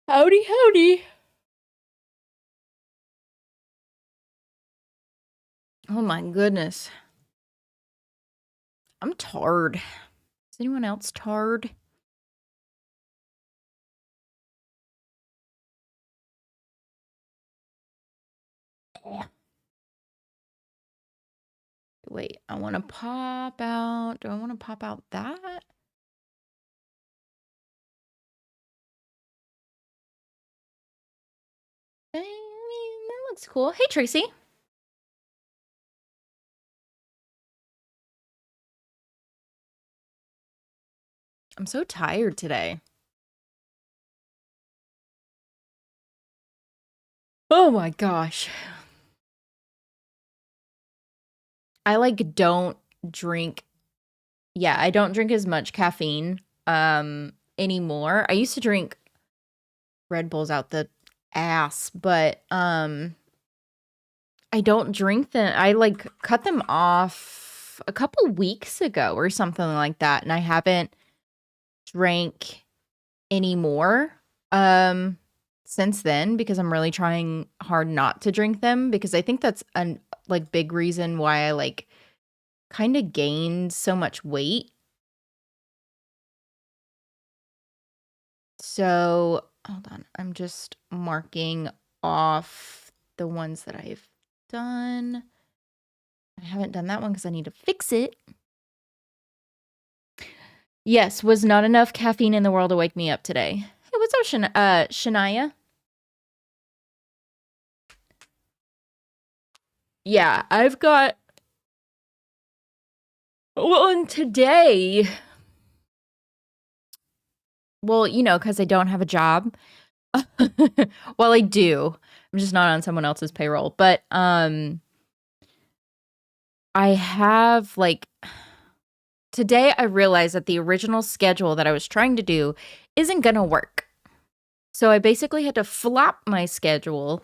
Howdy, howdy. Oh my goodness. I'm tired. Is anyone else tired? Yeah. Wait, I want to pop out. Do I want to pop out that? I mean, that looks cool. Hey, Tracy. I'm so tired today. Oh my gosh. I like don't drink. Yeah, I don't drink as much caffeine anymore. I used to drink Red Bulls out the ass, but I don't drink them. I like cut them off a couple weeks ago or something like that, and I haven't drank anymore since then because I'm really trying hard not to drink them because I think that's a like big reason why I like kind of gained so much weight. So, hold on. I'm just marking off the ones that I've done. I haven't done that one because I need to fix it. Yes, was not enough caffeine in the world to wake me up today. Hey, what's up, Shania? Yeah, I've got. Well, and today. Well, because I don't have a job. Well, I do. I'm just not on someone else's payroll. But I have like today I realized that the original schedule that I was trying to do isn't gonna work. So I basically had to flop my schedule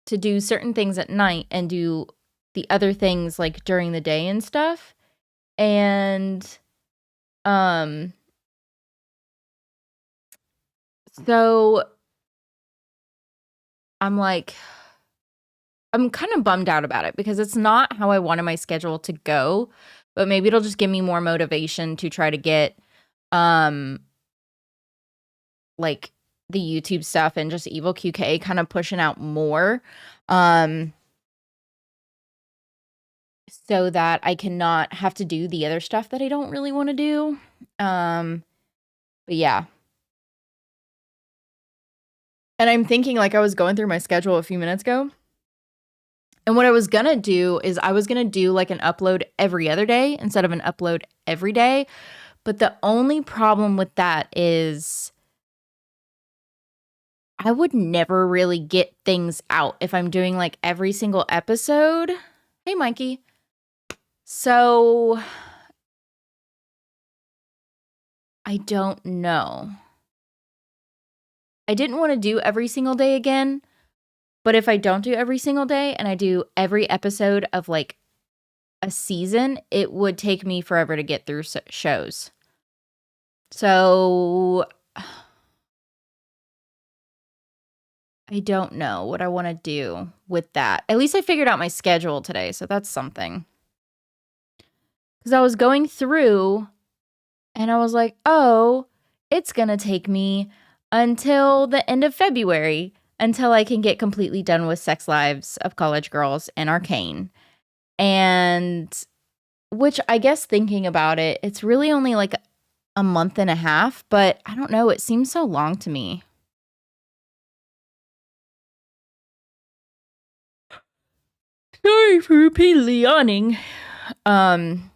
to do certain things at night and do the other things like during the day and stuff. And um so I'm like I'm kind of bummed out about it because it's not how I wanted my schedule to go, but maybe it'll just give me more motivation to try to get um like the YouTube stuff and just Evil QK kind of pushing out more um so that I cannot have to do the other stuff that I don't really want to do. But yeah. And I'm thinking like I was going through my schedule a few minutes ago. And what I was going to do is I was going to do like an upload every other day instead of an upload every day. But the only problem with that is I would never really get things out if I'm doing like every single episode. Hey, Mikey. So I don't know. I didn't want to do every single day again, but if I don't do every single day and I do every episode of like a season, it would take me forever to get through shows. So I don't know what I want to do with that. At least I figured out my schedule today, so that's something. Because I was going through and I was like, oh, it's going to take me until the end of February until I can get completely done with Sex Lives of College Girls and Arcane. And which I guess thinking about it, it's really only like a month and a half, but I don't know. It seems so long to me. Sorry for repeatedly yawning. I'm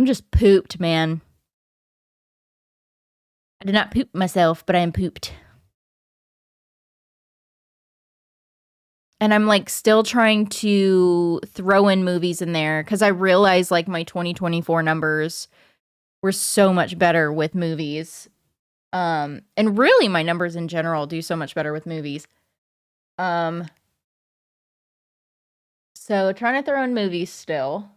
just pooped, man. I did not poop myself, but I am pooped. And I'm like still trying to throw in movies in there because I realized like my 2024 numbers were so much better with movies. And really my numbers in general do so much better with movies. So trying to throw in movies still.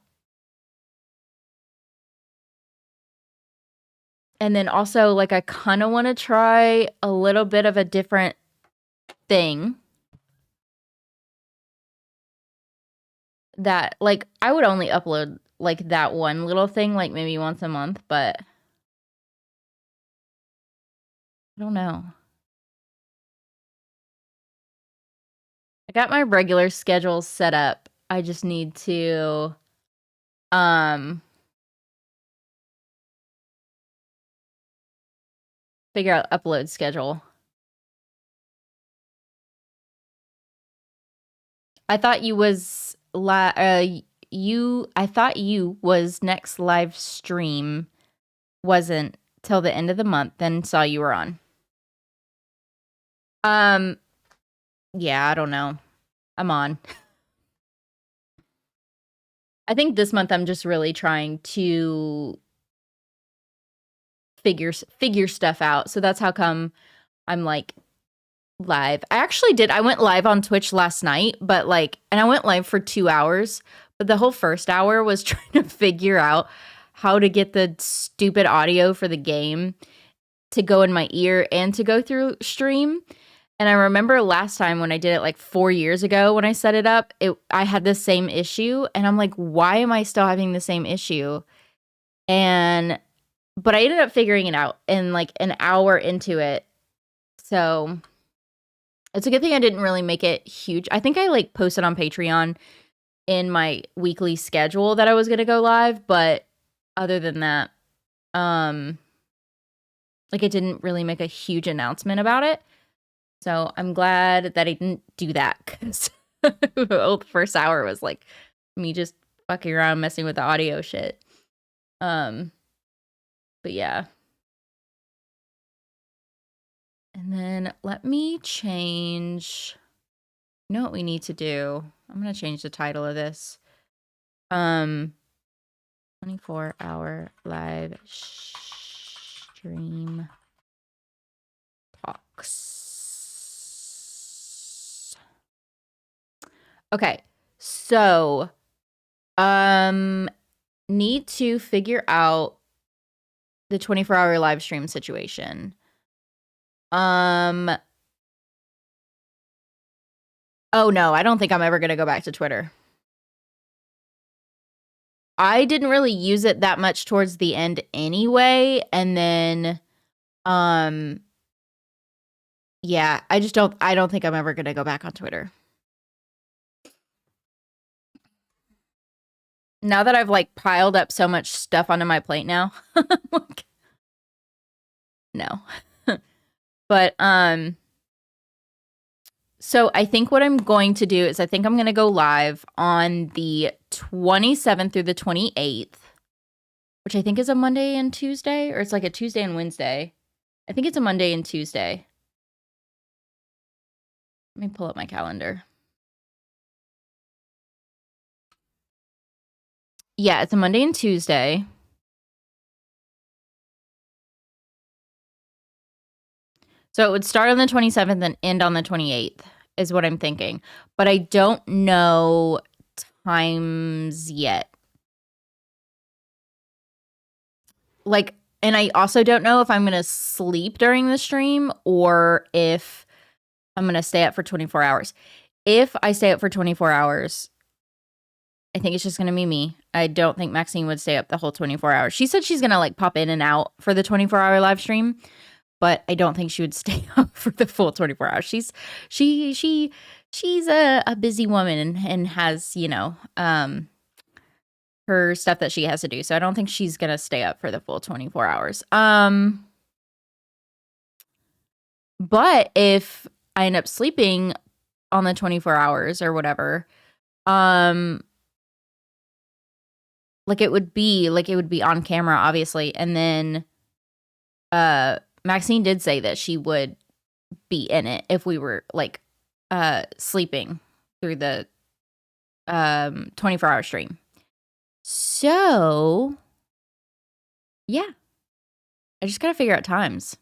And then also, like, I kind of want to try a little bit of a different thing. That, like, I would only upload, like, that one little thing, like, maybe once a month, but I don't know. I got my regular schedule set up. I just need to, figure out upload schedule. I thought you was I thought you was next live stream wasn't till the end of the month, then saw you were on. Yeah, I don't know. I'm on. I think this month I'm just really trying to figure stuff out. So that's how come I'm like live. I went live on Twitch last night, but like, and I went live for 2 hours, but the whole first hour was trying to figure out how to get the stupid audio for the game to go in my ear and to go through stream. And I remember last time when I did it like 4 years ago when I set it up, I had the same issue. And I'm like, why am I still having the same issue? But I ended up figuring it out in like an hour into it. So it's a good thing I didn't really make it huge. I think I like posted on Patreon in my weekly schedule that I was going to go live. But other than that, like it didn't really make a huge announcement about it. So I'm glad that I didn't do that because the first hour was like me just fucking around messing with the audio shit. But yeah. And then let me change. You know what we need to do? I'm going to change the title of this. 24-hour live stream talks. Okay, so need to figure out the 24-hour live stream situation. Oh no, I don't think I'm ever gonna go back to Twitter. I didn't really use it that much towards the end anyway, and then yeah, I don't think I'm ever gonna go back on Twitter. Now that I've like piled up so much stuff onto my plate now. Like, no. But so I think what I'm going to do is I think I'm going to go live on the 27th through the 28th, which I think is a Monday and Tuesday, or it's like a Tuesday and Wednesday. I think it's a Monday and Tuesday. Let me pull up my calendar. Yeah, it's a Monday and Tuesday. So it would start on the 27th and end on the 28th is what I'm thinking. But I don't know times yet. Like, and I also don't know if I'm going to sleep during the stream or if I'm going to stay up for 24 hours. If I stay up for 24 hours, I think it's just going to be me. I don't think Maxine would stay up the whole 24 hours. She said she's going to like pop in and out for the 24-hour live stream, but I don't think she would stay up for the full 24 hours. She's a busy woman and has, you know, her stuff that she has to do. So I don't think she's going to stay up for the full 24 hours. But if I end up sleeping on the 24 hours or whatever, like it would be on camera, obviously. And then Maxine did say that she would be in it if we were like sleeping through the 24-hour stream. So yeah, I just gotta figure out times.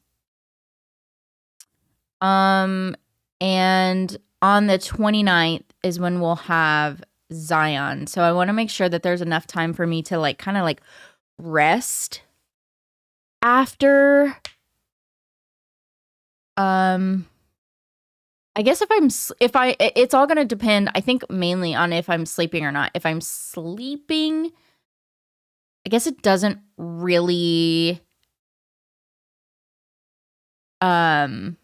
And on the 29th is when we'll have Zion. So I want to make sure that there's enough time for me to like kind of like rest after, I guess it's all gonna depend, I think, mainly on if I'm sleeping or not. If I'm sleeping, I guess it doesn't really, it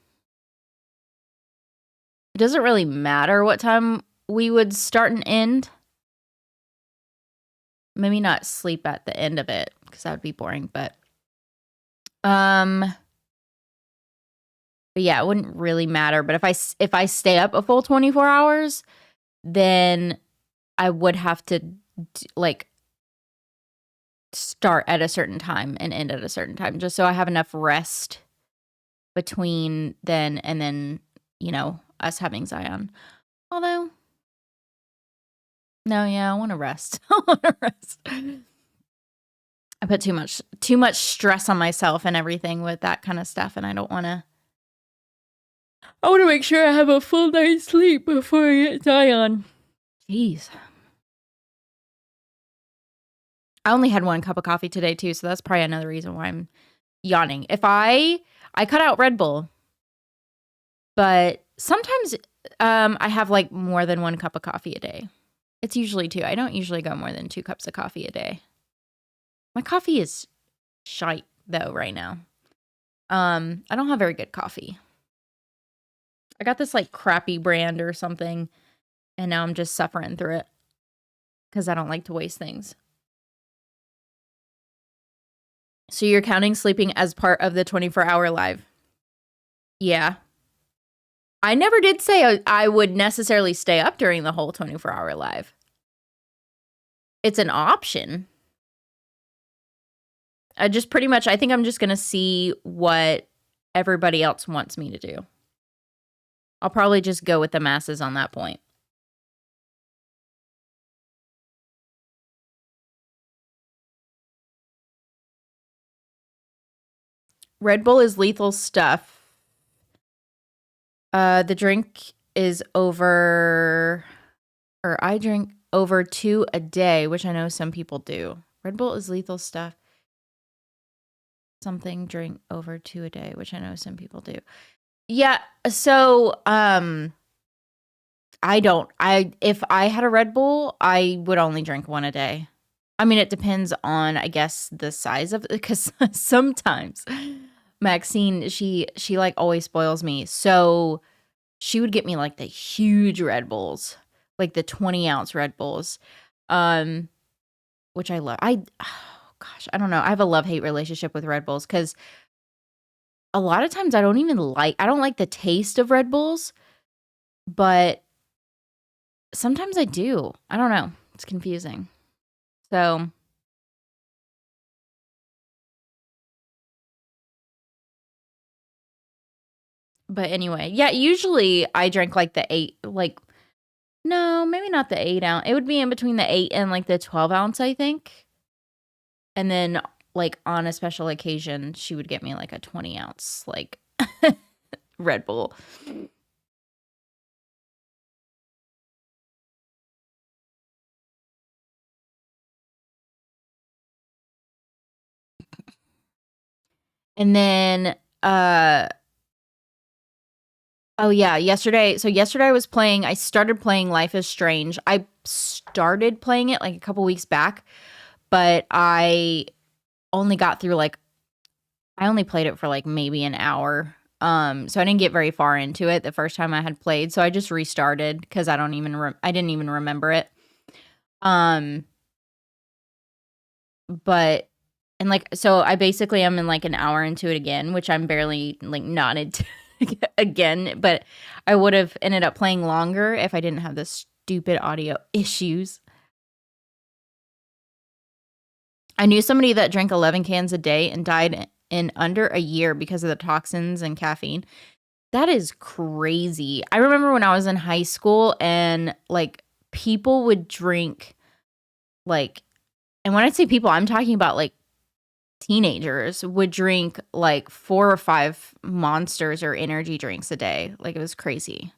doesn't really matter what time we would start and end. Maybe not sleep at the end of it, because that would be boring, but yeah, it wouldn't really matter. But if I stay up a full 24 hours, then I would have to like start at a certain time and end at a certain time, just so I have enough rest between then and then, us having Zion. Although, no, yeah, I want to rest. I want to rest. I put too much stress on myself and everything with that kind of stuff, and I don't want to. I want to make sure I have a full night's sleep before I get Zion. Jeez. I only had 1 cup of coffee today too, so that's probably another reason why I'm yawning. If I cut out Red Bull, but sometimes I have like more than 1 cup of coffee a day. It's usually 2. I don't usually go more than 2 cups of coffee a day. My coffee is shite though right now. I don't have very good coffee. I got this like crappy brand or something, and now I'm just suffering through it because I don't like to waste things. So you're counting sleeping as part of the 24-hour live? Yeah. I never did say I would necessarily stay up during the whole 24-hour live. It's an option. I think I'm just going to see what everybody else wants me to do. I'll probably just go with the masses on that point. Red Bull is lethal stuff. The drink is over, or I drink over 2 a day, which I know some people do. Red Bull is lethal stuff. Something drink over 2 a day, which I know some people do. Yeah, so if I had a Red Bull, I would only drink 1 a day. I mean, it depends on, I guess, the size of it, because sometimes Maxine, she like always spoils me. So she would get me like the huge Red Bulls, like the 20-ounce Red Bulls, which I love. Gosh, I don't know. I have a love-hate relationship with Red Bulls because a lot of times I don't like the taste of Red Bulls, but sometimes I do. I don't know. It's confusing. So, but anyway, yeah, usually I drink like no, maybe not the 8-ounce. It would be in between the 8 and like the 12-ounce, I think. And then like on a special occasion, she would get me like a 20-ounce like Red Bull. And then oh yeah, yesterday I started playing Life is Strange. I started playing it like a couple weeks back, but I only got through I only played it for like maybe an hour. So I didn't get very far into it the first time I had played. So I just restarted because I didn't even remember it. But and so I basically am in like an hour into it again, which I'm barely like not into again. But I would have ended up playing longer if I didn't have the stupid audio issues. I knew somebody that drank 11 cans a day and died in under a year because of the toxins and caffeine. That is crazy. I remember when I was in high school and like people would drink and when I say people, I'm talking about like teenagers would drink like 4 or 5 Monsters or energy drinks a day. Like it was crazy.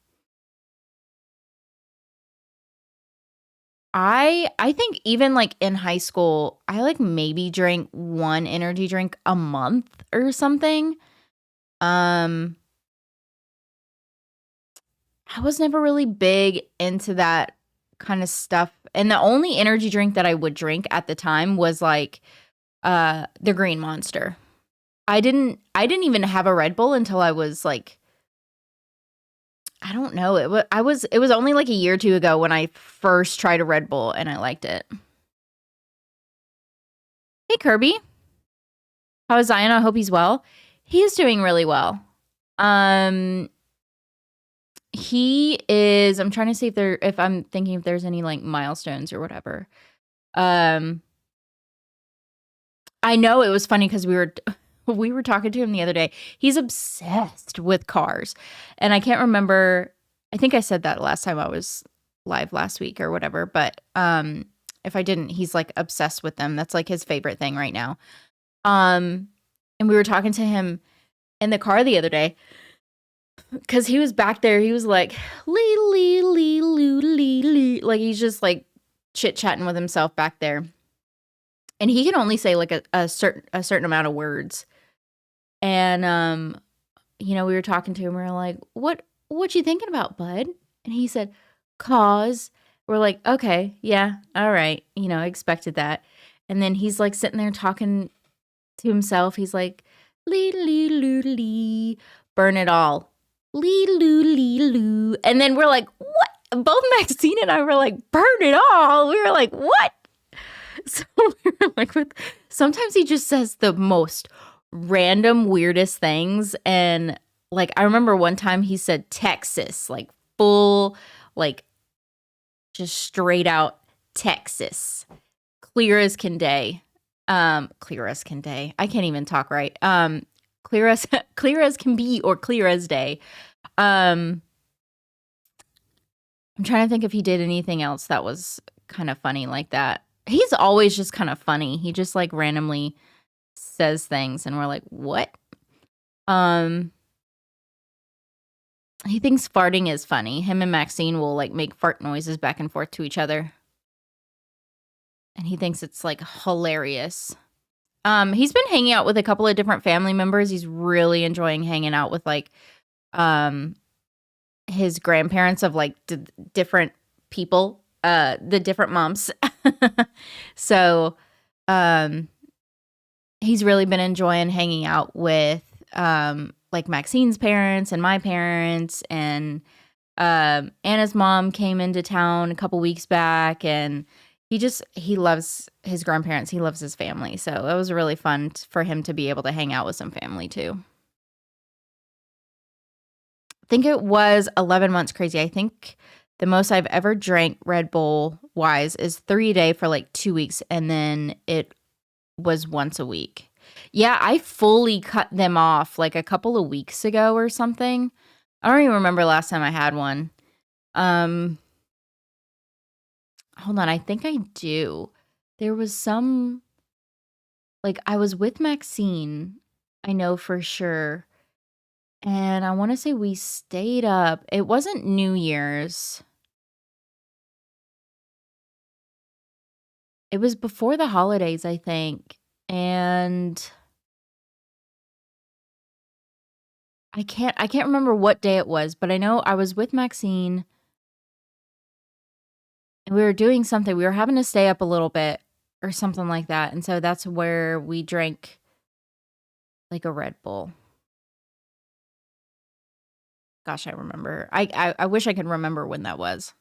I think even, like, in high school, I, like, maybe drank 1 energy drink a month or something. Um, I was never really big into that kinda stuff, and the only energy drink that I would drink at the time was, like, the Green Monster. I didn't even have a Red Bull until I was, like, I don't know, it was only, like, a year or 2 ago when I first tried a Red Bull, and I liked it. Hey, Kirby. How is Zion? I hope he's well. He is doing really well. Um, he is. I'm trying to see if I'm thinking if there's any like milestones or whatever. Um, I know it was funny because we were talking to him the other day. He's obsessed with cars, and I can't remember. I think I said that last time I was live last week or whatever. But if I didn't, he's like obsessed with them. That's like his favorite thing right now. Um, and we were talking to him in the car the other day because he was back there. He was like, lee, lee, lee, loo, lee, lee. Like he's just like chit chatting with himself back there. And he can only say like a certain amount of words. And, you know, we were talking to him. We were like, what you thinking about, bud? And he said, cause. We're like, okay, yeah, all right. You know, expected that. And then he's like sitting there talking to himself. He's like, lee, lee, loo, lee, burn it all. Lee, loo, lee, loo. And then we're like, what? Both Maxine and I were like, burn it all. We were like, what? So we were like, sometimes he just says the most random, weirdest things. And like, I remember one time he said Texas, like full, like just straight out Texas. Clear as can day. Clear as can day. I can't even talk right. Clear as clear as can be or clear as day. I'm trying to think if he did anything else that was kind of funny like that. He's always just kind of funny. He just like randomly says things and we're like, "What?" Um he thinks farting is funny. Him and Maxine will like make fart noises back and forth to each other. And he thinks it's like hilarious. He's been hanging out with a couple of different family members. He's really enjoying hanging out with like um his grandparents of like different people, the different moms. So, um he's really been enjoying hanging out with like Maxine's parents and my parents, and Anna's mom came into town a couple weeks back, and he loves his grandparents. He loves his family. So it was really fun for him to be able to hang out with some family too. I think it was 11 months crazy. I think the most I've ever drank Red Bull wise is 3 a day for like 2 weeks, and then it was once a week. Yeah, I fully cut them off like a couple of weeks ago or something. I don't even remember last time I had one. Um Hold on, I think I do. There was some like I was with Maxine, I know for sure. And I want to say we stayed up. It wasn't New Year's. It was before the holidays, I think. And I can't remember what day it was, but I know I was with Maxine and we were doing something. We were having to stay up a little bit or something like that. And so that's where we drank like a Red Bull. Gosh, I remember. I wish I could remember when that was.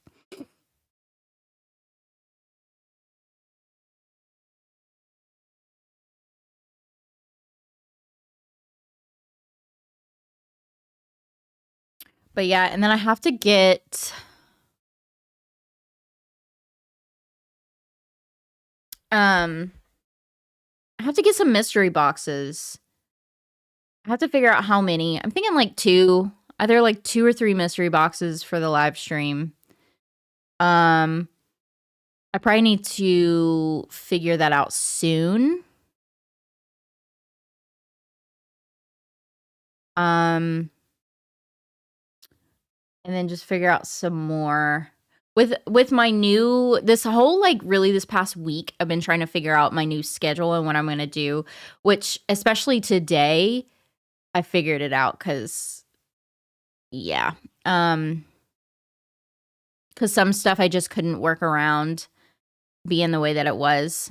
But yeah, and then I have to get I have to get some mystery boxes. I have to figure out how many. I'm thinking like 2, either like 2 or 3 mystery boxes for the live stream. I probably need to figure that out soon. And then just figure out some more. with my new this whole like really this past week, I've been trying to figure out my new schedule and what I'm gonna do, which especially today, I figured it out because yeah. Because some stuff I just couldn't work around being the way that it was.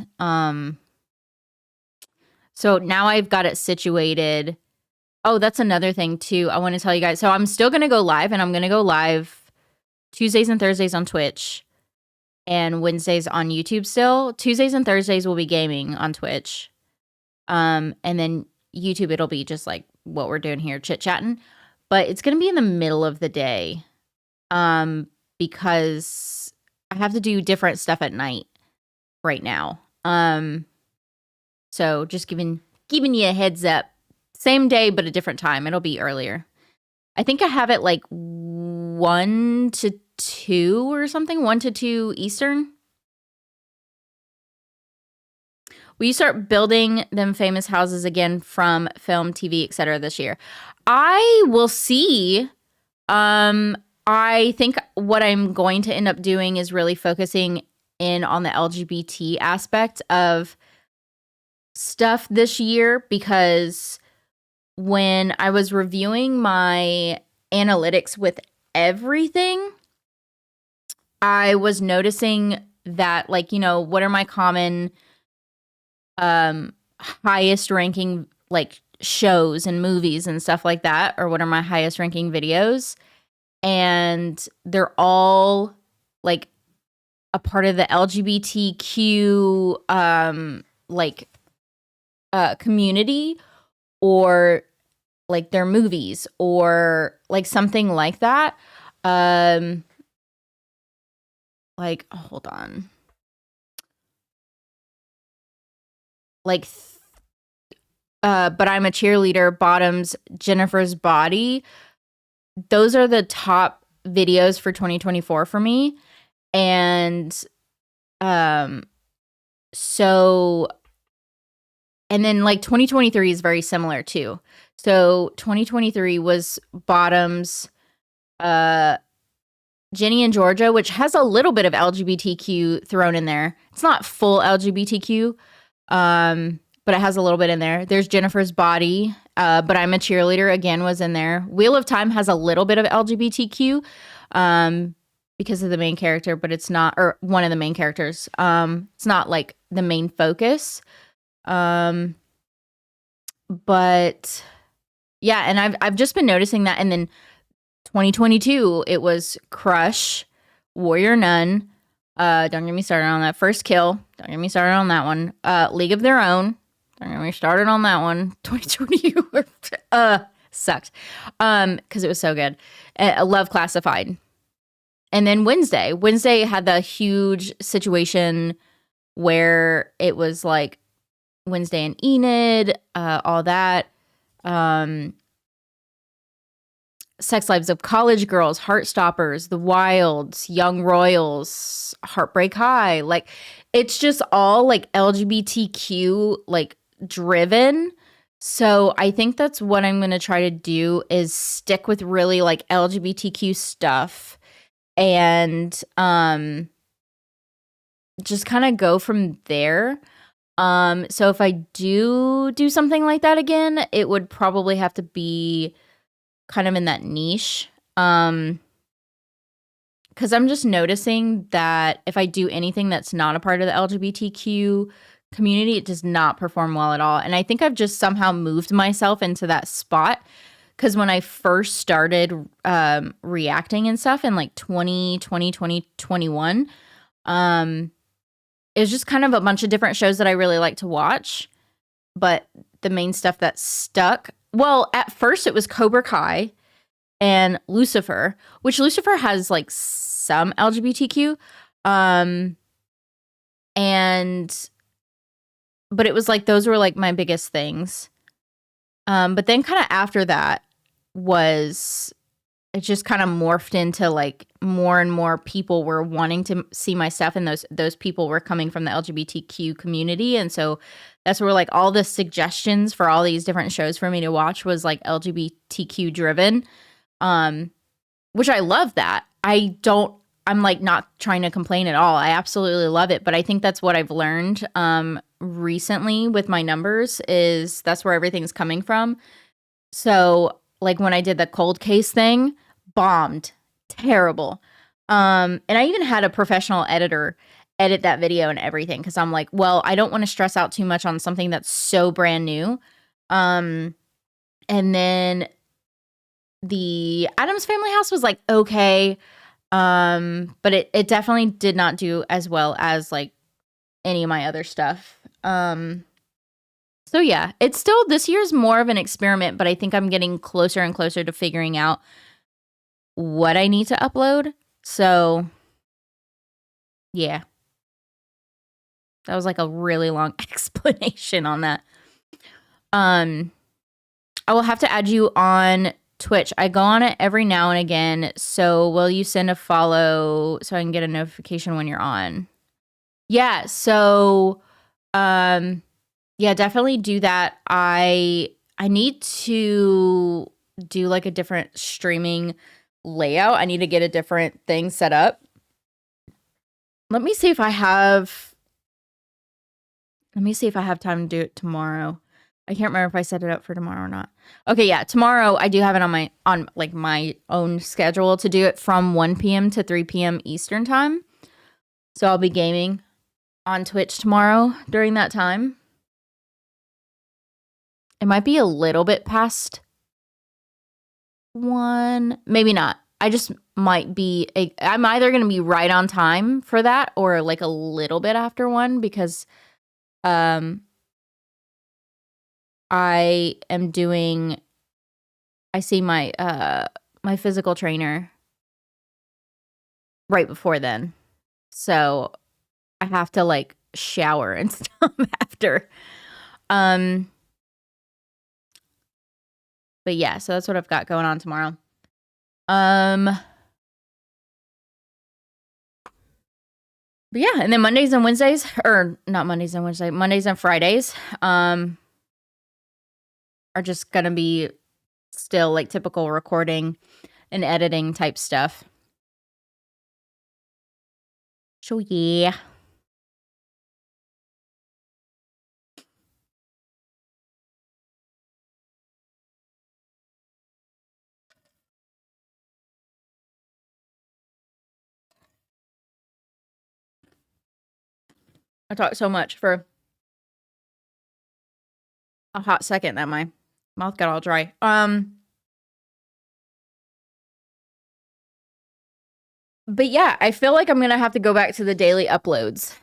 So now I've got it situated. Oh, that's another thing too. I want to tell you guys. So I'm still going to go live, and I'm going to go live Tuesdays and Thursdays on Twitch and Wednesdays on YouTube still. Tuesdays and Thursdays will be gaming on Twitch. And then YouTube, it'll be just like what we're doing here, chit-chatting. But it's going to be in the middle of the day. Because I have to do different stuff at night right now. So just giving you a heads up. Same day, but a different time. It'll be earlier. I think I have it like 1 to 2 or something. 1 to 2 Eastern. Will you start building them famous houses again from film, TV, etc. this year? I will see. I think what I'm going to end up doing is really focusing in on the LGBT aspect of stuff this year, because when I was reviewing my analytics with everything, I was noticing that, like, you know, what are my common highest ranking like shows and movies and stuff like that, or what are my highest ranking videos? And they're all like a part of the LGBTQ community, or like their movies, or like something like that. Like, hold on. Like But I'm a Cheerleader, Bottoms, Jennifer's Body. Those are the top videos for 2024 for me. And so, and then like 2023 is very similar too. So 2023 was Bottoms, Jenny and Georgia, which has a little bit of LGBTQ thrown in there. It's not full LGBTQ, but it has a little bit in there. There's Jennifer's Body, But I'm a Cheerleader, again, was in there. Wheel of Time has a little bit of LGBTQ because of the main character, but it's not, or one of the main characters. It's not like the main focus. But yeah, and I've just been noticing that. And then 2022, it was Crush, Warrior Nun. Don't get me started on that. First Kill. Don't get me started on that one. League of Their Own. Don't get me started on that one. 2020 sucked. Because it was so good. Love Classified. And then Wednesday. Wednesday had the huge situation where it was like Wednesday and Enid, all that. Sex Lives of College Girls, Heartstoppers, The Wilds, Young Royals, Heartbreak High. Like, it's just all like LGBTQ like driven. So I think that's what I'm going to try to do, is stick with really like LGBTQ stuff and just kind of go from there. So if I do something like that again, it would probably have to be kind of in that niche. Because I'm just noticing that if I do anything that's not a part of the LGBTQ community, it does not perform well at all. And I think I've just somehow moved myself into that spot. Because when I first started reacting and stuff in like 2020, 2021, it was just kind of a bunch of different shows that I really like to watch. But the main stuff that stuck, well, at first it was Cobra Kai and Lucifer, which Lucifer has like some LGBTQ. But it was like, those were like my biggest things. But then kind of after that it just kind of morphed into like more and more people were wanting to see my stuff, and those people were coming from the LGBTQ community. And so that's where like all the suggestions for all these different shows for me to watch was like LGBTQ driven, which I love that. I I'm like not trying to complain at all. I absolutely love it, but I think that's what I've learned recently with my numbers is that's where everything's coming from. So like when I did the cold case thing, bombed, terrible. And I even had a professional editor edit that video and everything because I'm like, well, I don't want to stress out too much on something that's so brand new. And then the Addams Family House was like okay, but it definitely did not do as well as like any of my other stuff. So yeah, it's still this year's more of an experiment, but I think I'm getting closer and closer to figuring out what I need to upload. So yeah, that was like a really long explanation on that. I will have to add you on Twitch. I go on it every now and again. So will you send a follow so I can get a notification when you're on? Yeah. So, yeah, definitely do that. I need to do like a different streaming layout. I need to get a different thing set up. Let me see if I have time to do it tomorrow. I can't remember if I set it up for tomorrow or not. Okay, yeah, tomorrow I do have it on like my own schedule to do it from 1 p.m. to 3 p.m. Eastern time. So I'll be gaming on Twitch tomorrow during that time. It might be a little bit past 1, maybe not. I just might be I'm either going to be right on time for that or like a little bit after 1 because I see my my physical trainer right before then. So I have to like shower and stuff after. But yeah, so that's what I've got going on tomorrow. But yeah, and then Mondays and Wednesdays, or not Mondays and Wednesdays, Mondays and Fridays, are just gonna be still like typical recording and editing type stuff. So yeah. I talked so much for a hot second that my mouth got all dry. But yeah, I feel like I'm gonna have to go back to the daily uploads.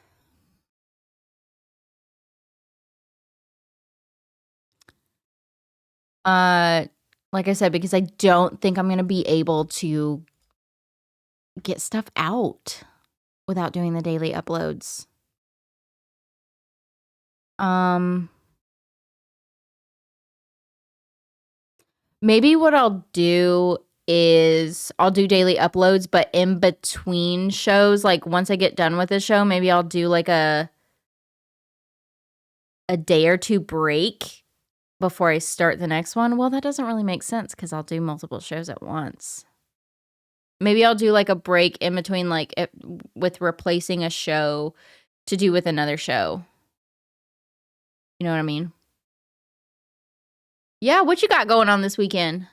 Like I said, because I don't think I'm gonna be able to get stuff out without doing the daily uploads. Maybe what I'll do is I'll do daily uploads, but in between shows, like once I get done with the show, maybe I'll do like a day or 2 break before I start the next one. Well, that doesn't really make sense because I'll do multiple shows at once. Maybe I'll do like a break in between, like with replacing a show to do with another show. You know what I mean? Yeah, what you got going on this weekend?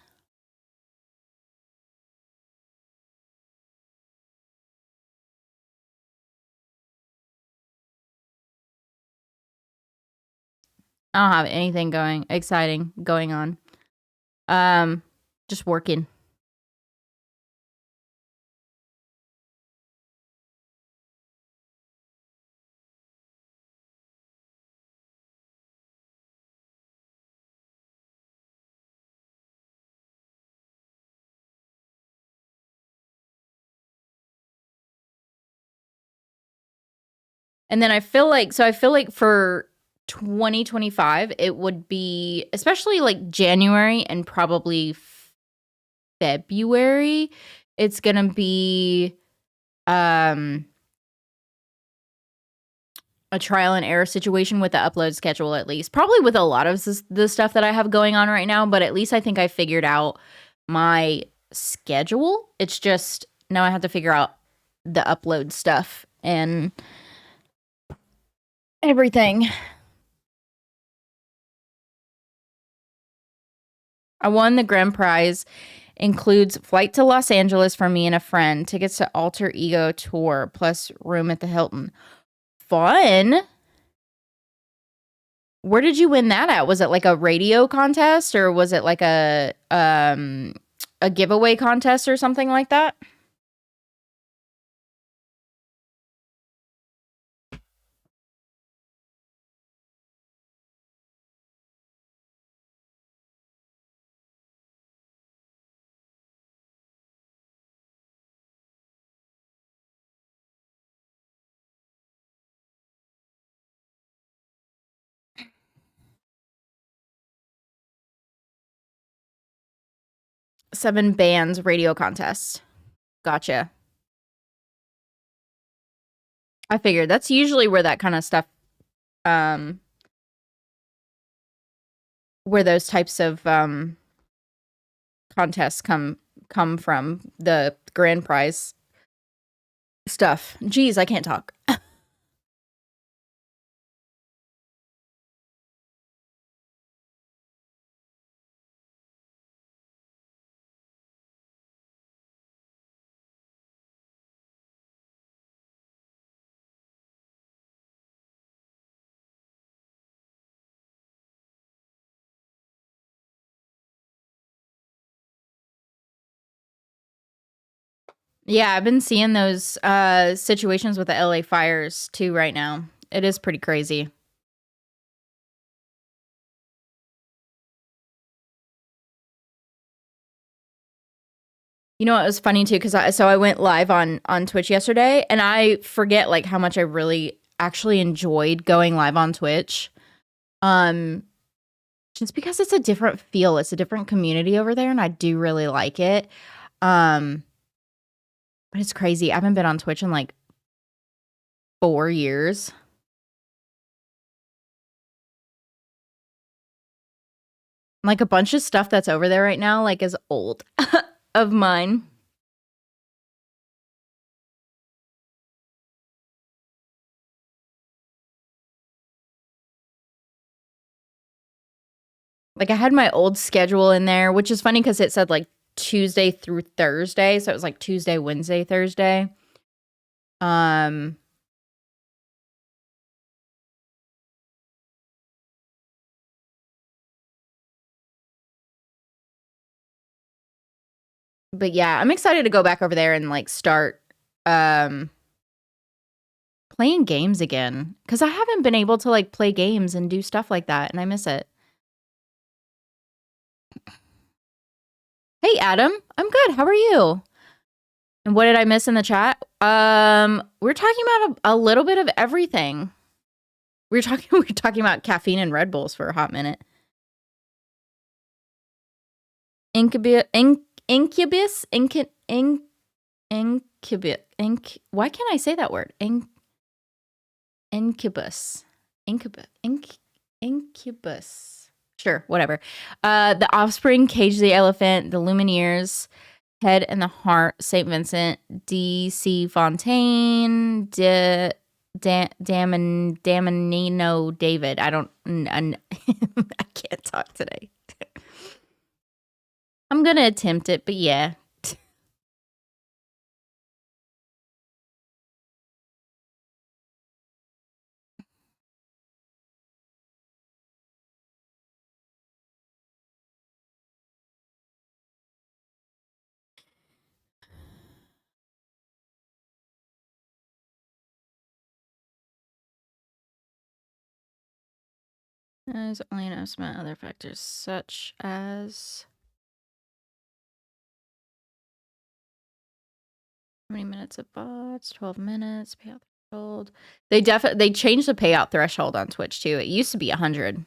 I don't have anything exciting going on. Just working. And then I feel like for 2025, it would be especially like January and probably February. It's gonna be a trial and error situation with the upload schedule, at least. Probably with a lot of the stuff that I have going on right now, but at least I think I figured out my schedule. It's just now I have to figure out the upload stuff and everything. I won the grand prize. Includes flight to Los Angeles for me and a friend, tickets to Alter Ego tour, plus room at the Hilton. Fun. Where did you win that at? Was it like a radio contest, or was it like a giveaway contest or something like that? Seven bands radio contest. Gotcha. I figured that's usually where that kind of stuff, where those types of contests come from, the grand prize stuff. Geez, I can't talk. Yeah, I've been seeing those situations with the LA fires too right now. It is pretty crazy. You know what was funny too, because I went live on Twitch yesterday, and I forget like how much I really actually enjoyed going live on Twitch. Just because it's a different feel, it's a different community over there, and I do really like it. But it's crazy. I haven't been on Twitch in like 4 years. Like a bunch of stuff that's over there right now, like is old of mine. Like I had my old schedule in there, which is funny because it said like Tuesday through Thursday. So it was like Tuesday, Wednesday, Thursday. But yeah, I'm excited to go back over there and like start playing games again, because I haven't been able to like play games and do stuff like that, and I miss it. Hey Adam, I'm good. How are you? And what did I miss in the chat? We're talking about a little bit of everything. We were talking about caffeine and Red Bulls for a hot minute. Incubus, why can't I say that word? Incubus. Sure, whatever. The Offspring, Cage the Elephant, The Lumineers, Head and the Heart, St. Vincent, D.C. Fontaine, Damanino David. I can't talk today. I'm gonna attempt it, but yeah. There's only an estimate other factors such as how many minutes of bots, 12 minutes, payout threshold. They changed the payout threshold on Twitch too. It used to be 100.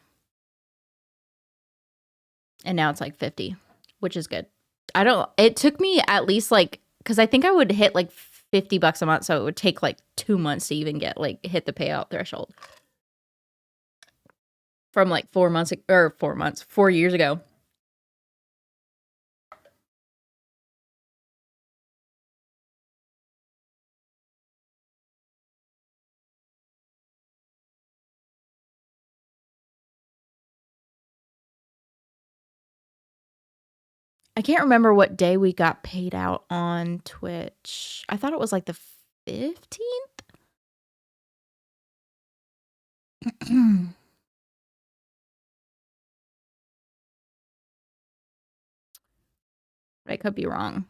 And now it's like 50, which is good. It took me at least like, because I think I would hit like $50 a month, so it would take like 2 months to even hit the payout threshold. From like 4 years ago. I can't remember what day we got paid out on Twitch. I thought it was like the 15th. I could be wrong.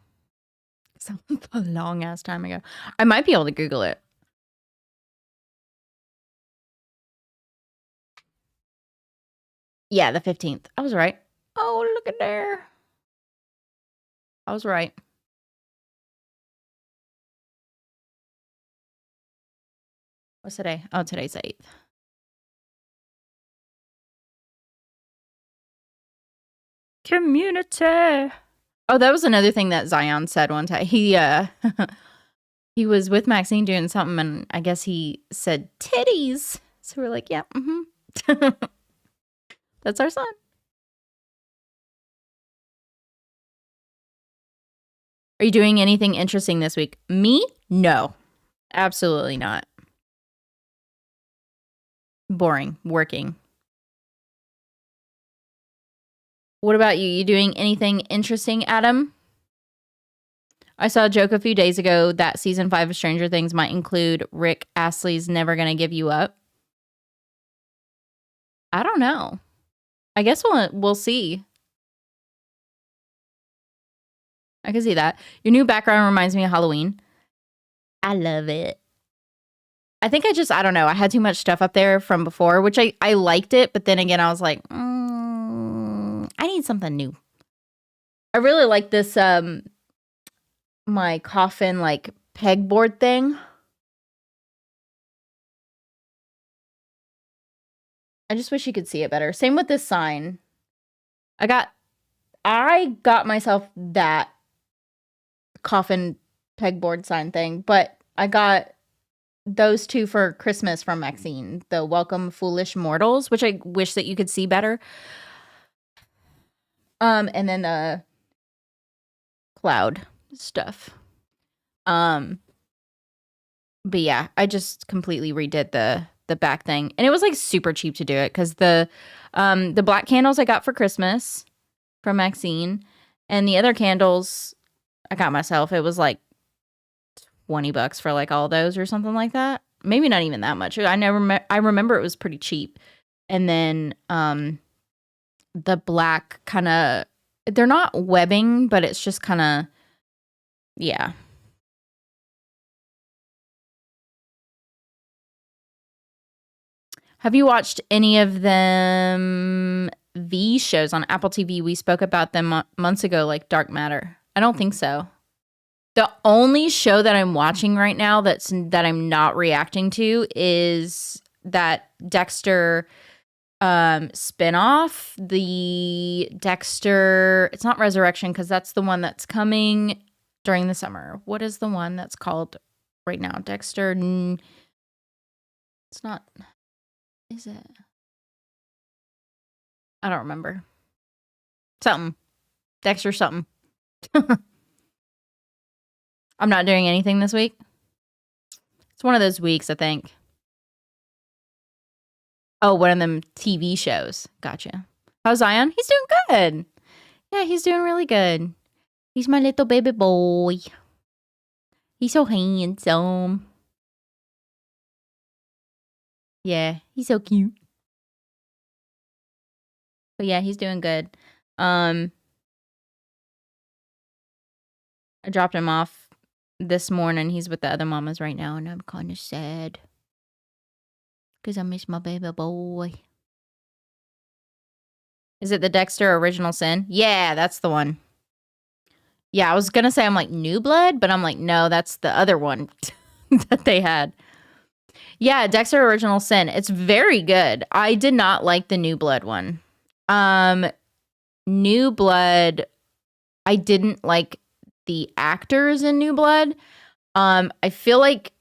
That was a long ass time ago. I might be able to Google it. Yeah, the 15th. I was right. Oh, look at there. I was right. What's today? Oh, today's the 8th. Community. Oh, that was another thing that Zion said one time. He he was with Maxine doing something, and I guess he said titties. So we're like, yeah, that's our son. Are you doing anything interesting this week? Me? No, absolutely not. Boring. Working. What about you? You doing anything interesting, Adam? I saw a joke a few days ago that season 5 of Stranger Things might include Rick Astley's Never Gonna Give You Up. I don't know. I guess we'll see. I can see that. Your new background reminds me of Halloween. I love it. I think I don't know. I had too much stuff up there from before, which I liked it. But then again, I was like, I need something new. I really like this, my coffin, like, pegboard thing. I just wish you could see it better. Same with this sign. I got myself that coffin pegboard sign thing, but I got those two for Christmas from Maxine. The Welcome Foolish Mortals, which I wish that you could see better. And then the cloud stuff. But yeah, I just completely redid the back thing, and it was like super cheap to do it because the black candles I got for Christmas from Maxine, and the other candles I got myself. It was like $20 for like all those or something like that. Maybe not even that much. I remember it was pretty cheap. And then the black kind of, they're not webbing, but it's just kind of, yeah. Have you watched any of them V shows on Apple TV? We spoke about them months ago, like Dark Matter. I don't think so. The only show that I'm watching right now that I'm not reacting to is that Dexter spinoff. The Dexter, it's not Resurrection because that's the one that's coming during the summer. What is the one that's called right now? Dexter. It's not. Is it? I don't remember. Something. Dexter something. I'm not doing anything this week. It's one of those weeks, I think. Oh, one of them TV shows. Gotcha. How's Zion? He's doing good. Yeah, he's doing really good. He's my little baby boy. He's so handsome. Yeah, he's so cute. But yeah, he's doing good. I dropped him off this morning. He's with the other mamas right now, and I'm kind of sad because I miss my baby boy. Is it the Dexter Original Sin? Yeah, that's the one. Yeah, I was gonna say I'm like New Blood, but I'm like, no, that's the other one that they had. Yeah, Dexter Original Sin. It's very good. I did not like the New Blood one. New Blood, I didn't like the actors in New Blood. I feel like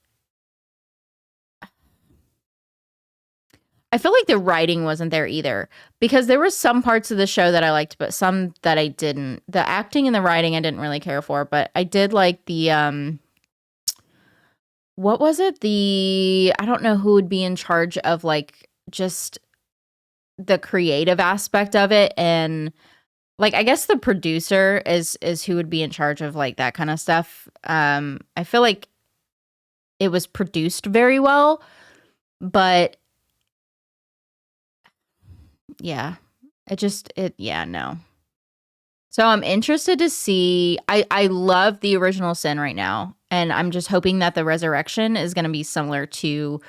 the writing wasn't there either, because there were some parts of the show that I liked, but some that I didn't. The acting and the writing I didn't really care for, but I did like the what was it? I don't know who would be in charge of like just the creative aspect of it, and like, I guess the producer is who would be in charge of, like, that kinda stuff. I feel like it was produced very well, but yeah, no. So I'm interested to see. I love the original sin right now, and I'm just hoping that the resurrection is gonna be similar to,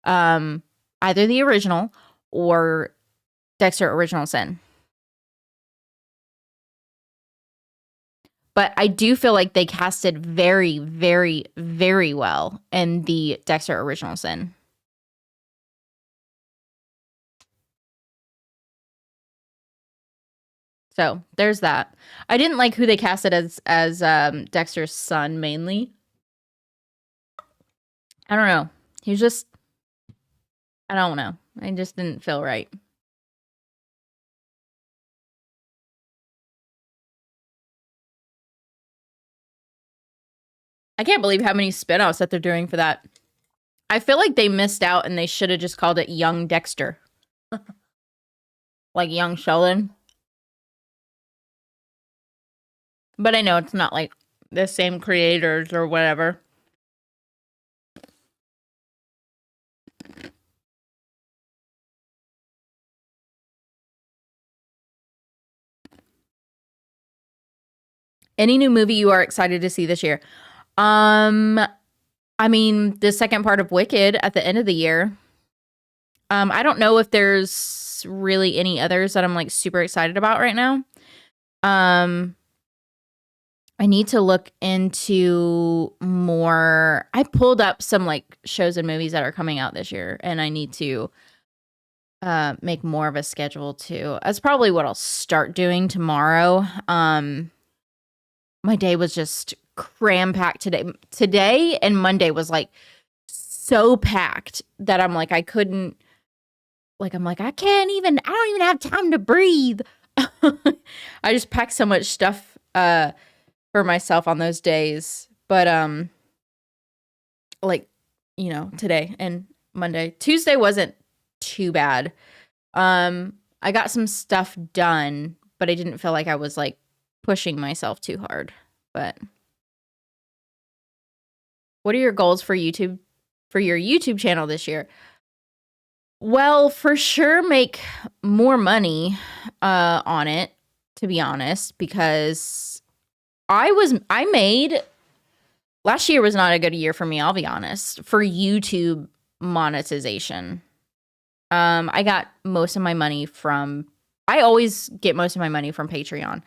um, either the original or Dexter Original Sin. But I do feel like they casted very, very, very well in the Dexter Original Sin. So there's that. I didn't like who they casted as Dexter's son mainly. I don't know. He's just, I don't know. I just didn't feel right. I can't believe how many spinoffs that they're doing for that. I feel like they missed out and they should have just called it Young Dexter. Like Young Sheldon. But I know it's not like the same creators or whatever. Any new movie you are excited to see this year? I mean, the second part of Wicked at the end of the year. I don't know if there's really any others that I'm like super excited about right now. I need to look into more. I pulled up some like shows and movies that are coming out this year, and I need to make more of a schedule too. That's probably what I'll start doing tomorrow. My day was just cram packed today. Today and Monday was like so packed that I'm like, I couldn't, like, I'm like, I don't even have time to breathe. I just packed so much stuff for myself on those days. But like, you know, today and Monday. Tuesday wasn't too bad. I got some stuff done, but I didn't feel like I was like pushing myself too hard. But what are your goals for YouTube, for your YouTube channel this year? Well, for sure make more money on it, to be honest, because I made last year was not a good year for me, I'll be honest, for YouTube monetization. I got most of my money from I always get most of my money from Patreon.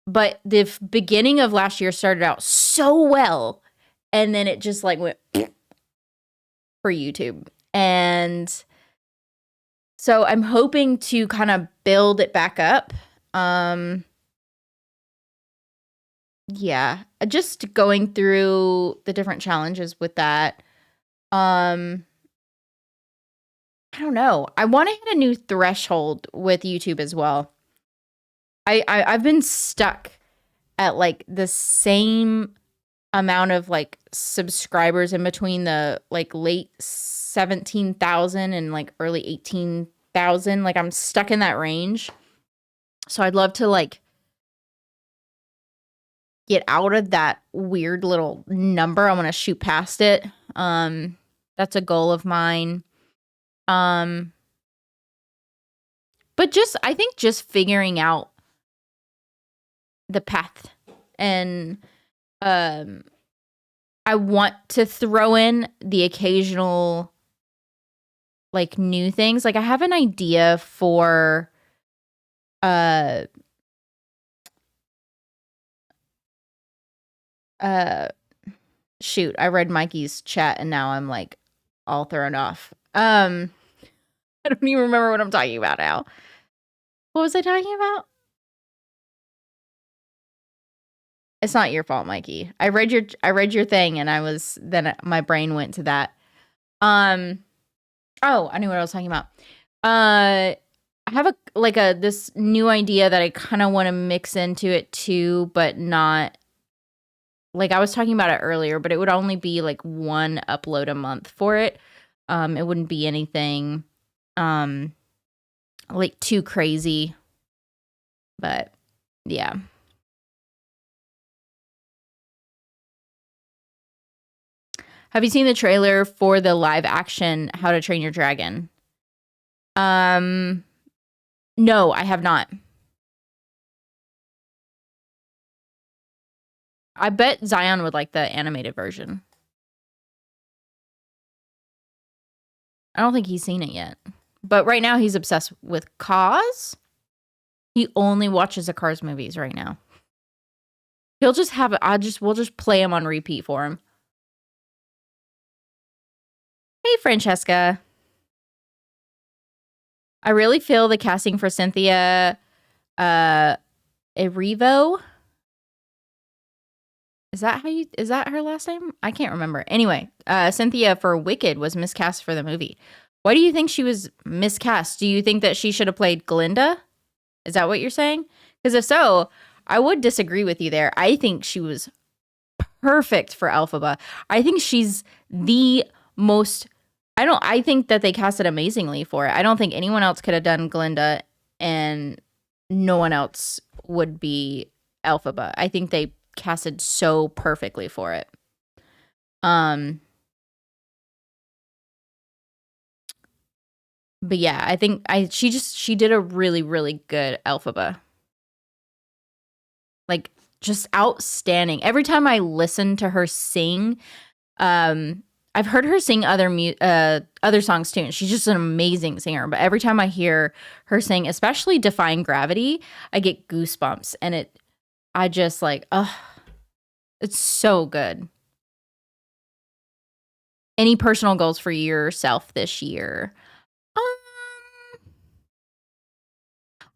But the beginning of last year started out so well, and then it just like went for YouTube. And so I'm hoping to kind of build it back up. Yeah, just going through the different challenges with that. I don't know. I want to hit a new threshold with YouTube as well. I've been stuck at like the same amount of like subscribers in between the like late 17,000 and like early 18,000. Like I'm stuck in that range. So I'd love to like get out of that weird little number. I want to shoot past it. That's a goal of mine. But just I think just figuring out the path, and I want to throw in the occasional like new things. Like I have an idea for shoot, I read Mikey's chat and now I'm like all thrown off. I don't even remember what I'm talking about now. What was I talking about? It's not your fault, Mikey. I read your thing and then my brain went to that. Oh, I knew what I was talking about. I have this new idea that I kind of want to mix into it too, but not like I was talking about it earlier, but it would only be like one upload a month for it. It wouldn't be anything like too crazy. But yeah. Have you seen the trailer for the live action How to Train Your Dragon? No, I have not. I bet Zion would like the animated version. I don't think he's seen it yet. But right now he's obsessed with Cars. He only watches the Cars movies right now. He'll just have it. We'll just play him on repeat for him. Hey, Francesca. I really feel the casting for Cynthia Erivo. Is that her last name? I can't remember. Anyway, Cynthia for Wicked was miscast for the movie. Why do you think she was miscast? Do you think that she should have played Glinda? Is that what you're saying? Because if so, I would disagree with you there. I think she was perfect for Elphaba. I think she's the most... I think that they casted amazingly for it. I don't think anyone else could have done Glinda and no one else would be Elphaba. I think they casted so perfectly for it. But yeah, I think she did a really, really good Elphaba. Like, just outstanding. Every time I listen to her sing, I've heard her sing other songs too, and she's just an amazing singer. But every time I hear her sing, especially Defying Gravity, I get goosebumps, and I just like, it's so good. Any personal goals for yourself this year?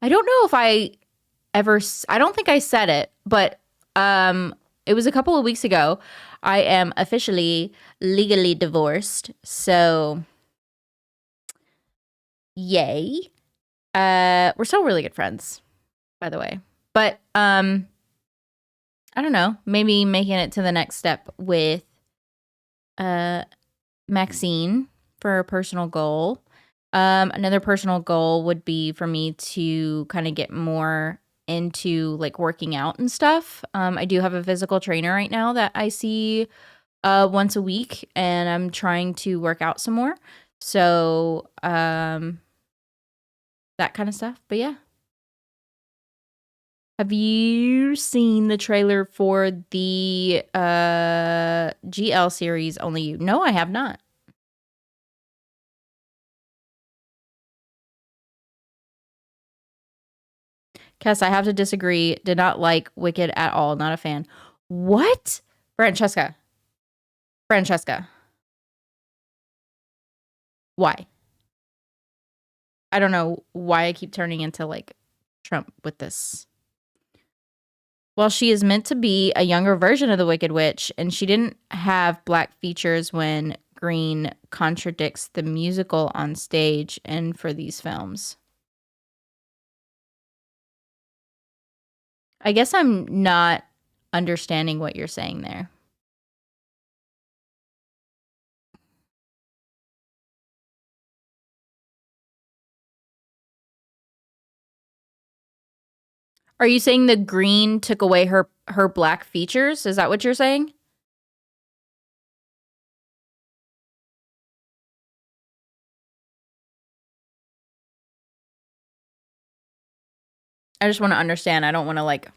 I don't know if I don't think I said it, but it was a couple of weeks ago. I am officially legally divorced, so yay. We're still really good friends, by the way. But I don't know, maybe making it to the next step with Maxine for a personal goal. Another personal goal would be for me to kind of get more into like working out and stuff. I do have a physical trainer right now that I see once a week, and I'm trying to work out some more. So that kind of stuff. But yeah. Have you seen the trailer for the GL series Only You? No, I have not. Kess, I have to disagree. Did not like Wicked at all. Not a fan. What? Francesca. Why? I don't know why I keep turning into like Trump with this. Well, she is meant to be a younger version of the Wicked Witch, and she didn't have black features when Green contradicts the musical on stage and for these films. I guess I'm not understanding what you're saying there. Are you saying the green took away her black features? Is that what you're saying? I just want to understand. I don't want to like,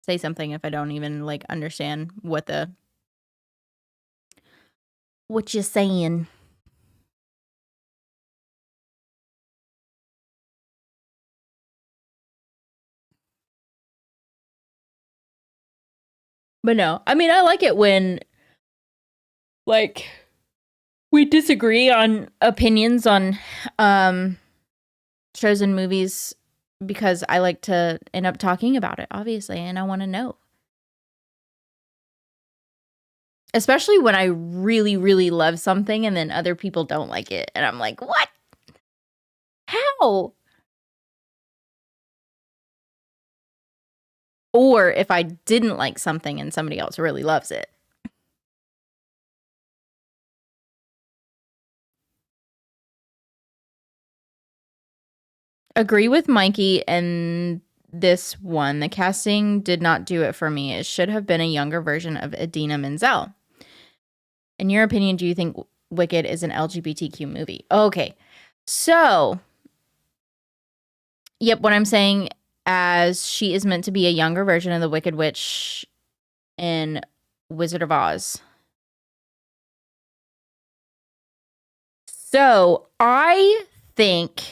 say something if I don't even like understand what you're saying. But no, I mean, I like it when like we disagree on opinions on shows and movies, because I like to end up talking about it, obviously, and I want to know. Especially when I really, really love something and then other people don't like it. And I'm like, what? How? Or if I didn't like something and somebody else really loves it. agree with Mikey and this one. The casting did not do it for me. It should have been a younger version of Idina Menzel. In your opinion, do you think Wicked is an LGBTQ movie? Okay. So, yep, what I'm saying, as she is meant to be a younger version of the Wicked Witch in Wizard of Oz. So, I think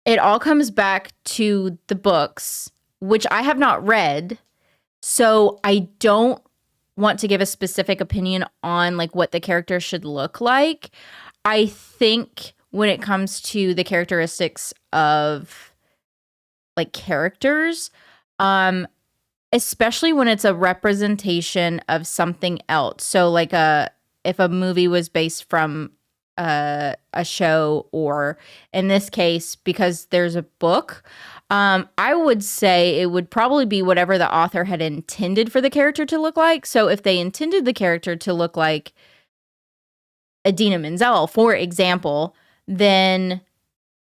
it all comes back to the books, which I have not read. So, I don't want to give a specific opinion on like what the character should look like. I think when it comes to the characteristics of like characters, especially when it's a representation of something else. So like if a movie was based from a show, or in this case, because there's a book, I would say it would probably be whatever the author had intended for the character to look like. So if they intended the character to look like Idina Menzel, for example, then,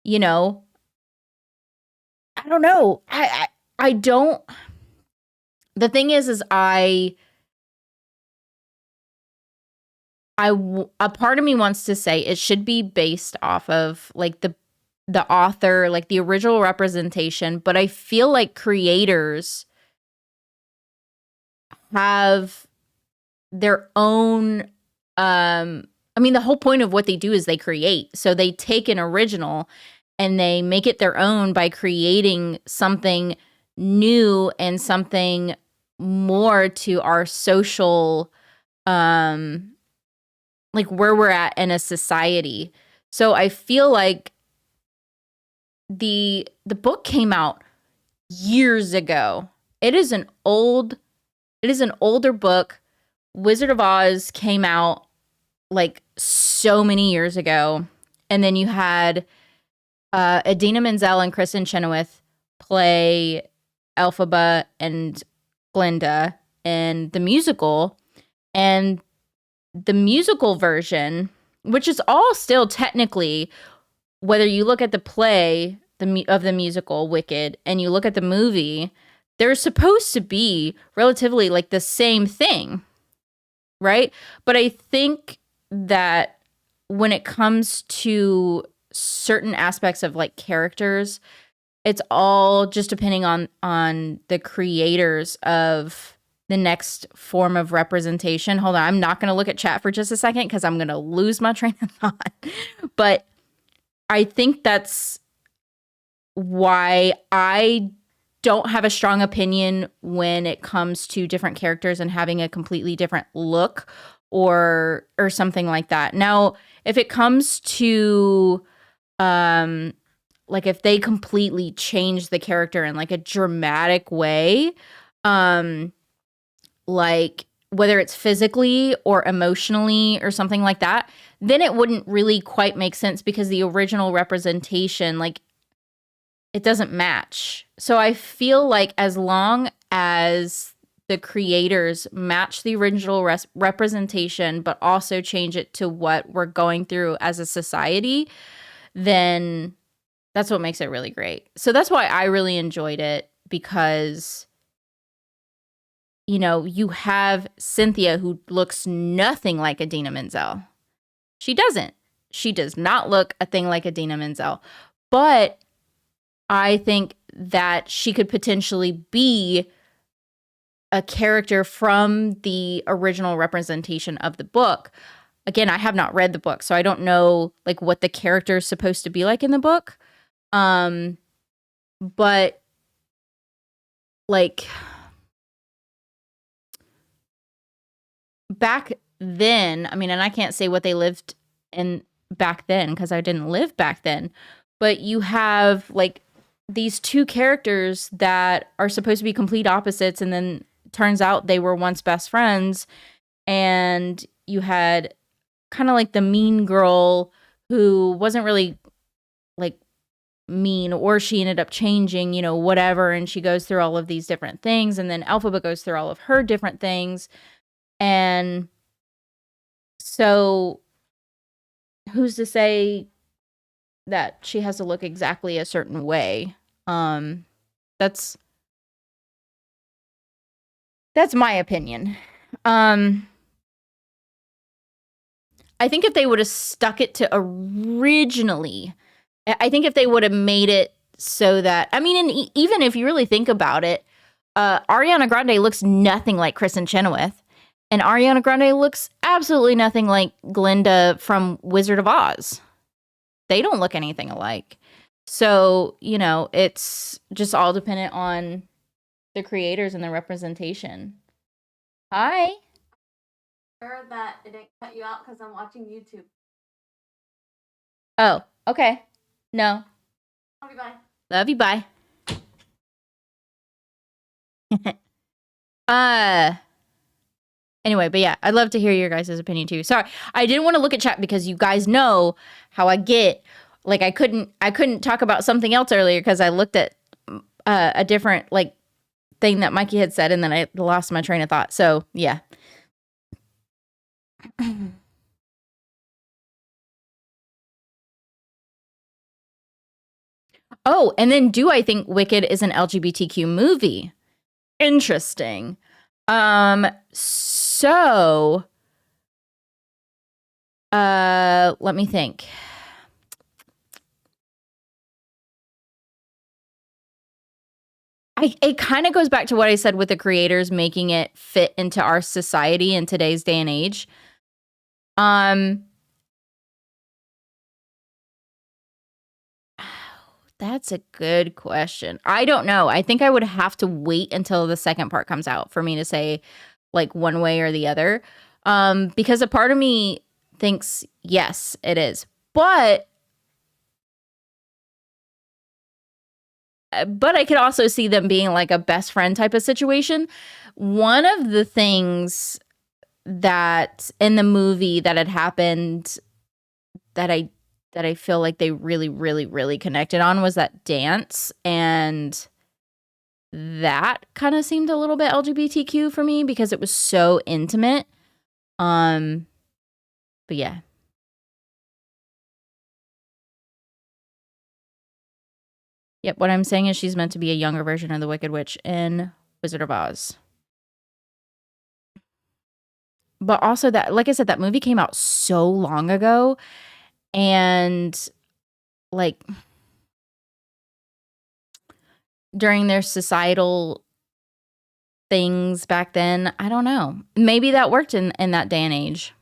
you know, I don't know. I don't. The thing is a part of me wants to say it should be based off of like the author, like the original representation, but I feel like creators have their own I mean, the whole point of what they do is they create. So they take an original and they make it their own by creating something new and something more to our social like where we're at in a society. So I feel like the book came out years ago. It is an older book. Wizard of Oz came out like so many years ago. And then you had Idina Menzel and Kristen Chenoweth play Elphaba and Glinda in the musical. And the musical version, which is all still technically, whether you look at the play of the musical Wicked and you look at the movie, they're supposed to be relatively like the same thing, right? But I think that when it comes to certain aspects of like characters, it's all just depending on the creators of the next form of representation. Hold on, I'm not going to look at chat for just a second because I'm going to lose my train of thought. But I think that's why I don't have a strong opinion when it comes to different characters and having a completely different look or something like that. Now, if it comes to like if they completely change the character in like a dramatic way, like whether it's physically or emotionally or something like that, then it wouldn't really quite make sense because the original representation, like, it doesn't match. So I feel like as long as the creators match the original representation, but also change it to what we're going through as a society, then that's what makes it really great. So that's why I really enjoyed it, because you know, you have Cynthia who looks nothing like Idina Menzel. She doesn't. She does not look a thing like Idina Menzel. But I think that she could potentially be a character from the original representation of the book. Again, I have not read the book, so I don't know like what the character is supposed to be like in the book. But like back then, I mean, and I can't say what they lived in back then because I didn't live back then, but you have like these two characters that are supposed to be complete opposites, and then turns out they were once best friends. And you had kind of like the mean girl who wasn't really like mean, or she ended up changing, you know, whatever, and she goes through all of these different things, and then Elphaba goes through all of her different things. And so who's to say that she has to look exactly a certain way. That's my opinion. I think if they would have stuck it to originally, I think if they would have made it so that, I mean, and even if you really think about it, Ariana Grande looks nothing like Kristen Chenoweth, and Ariana Grande looks absolutely nothing like Glinda from Wizard of Oz. They don't look anything alike. So, you know, it's just all dependent on the creators and the representation. Hi. Sure that it didn't cut you out because I'm watching YouTube. Oh, okay. No. Love you, bye. Love you, bye. Anyway, but yeah, I'd love to hear your guys' opinion too. Sorry, I didn't want to look at chat because you guys know how I get. Like, I couldn't talk about something else earlier because I looked at a different like thing that Mikey had said, and then I lost my train of thought. So yeah. Oh, and then do I think Wicked is an LGBTQ movie? Interesting. So let me think. It kind of goes back to what I said with the creators making it fit into our society in today's day and age. That's a good question. I don't know. I think I would have to wait until the second part comes out for me to say like one way or the other. Because a part of me thinks, yes, it is. But I could also see them being like a best friend type of situation. One of the things that in the movie that had happened that I feel like they really, really, really connected on was that dance. And that kind of seemed a little bit LGBTQ for me because it was so intimate. But yeah. Yep, what I'm saying is she's meant to be a younger version of the Wicked Witch in Wizard of Oz. But also that, like I said, that movie came out so long ago. And like during their societal things back then, I don't know. Maybe that worked in that day and age.